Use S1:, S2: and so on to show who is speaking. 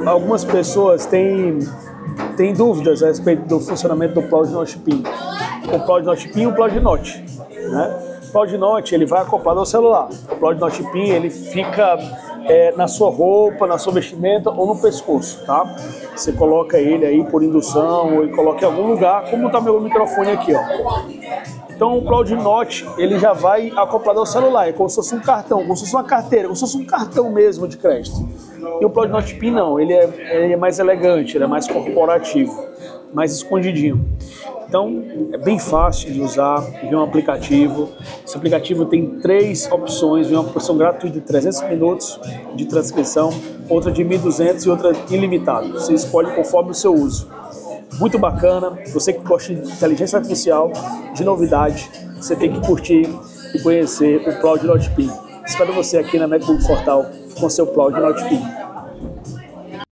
S1: Algumas pessoas têm dúvidas a respeito do funcionamento do Cloud Note Pin. O Cloud Note Pin e o Cloud Note, né? O Cloud Note ele vai acoplado ao celular. O Cloud Note Pin ele fica na sua roupa, na sua vestimenta ou no pescoço, tá? Você coloca ele aí por indução ou coloca em algum lugar, como tá meu microfone aqui, ó. Então o Cloud Note ele já vai acoplado ao celular, é como se fosse um cartão, como se fosse uma carteira, como se fosse um cartão mesmo de crédito. E o Cloud Note Pin não, ele é mais elegante, ele é mais corporativo, mais escondidinho. Então é bem fácil de usar, vem um aplicativo. Esse aplicativo tem 3 opções, vem uma opção gratuita de 300 minutos de transcrição, outra de 1.200 e outra ilimitada. Você escolhe conforme o seu uso. Muito bacana, você que gosta de inteligência artificial, de novidade, você tem que curtir e conhecer o Cloud Note Pin. Espero você aqui na MacBook Fortal com seu Cloud Note Pin.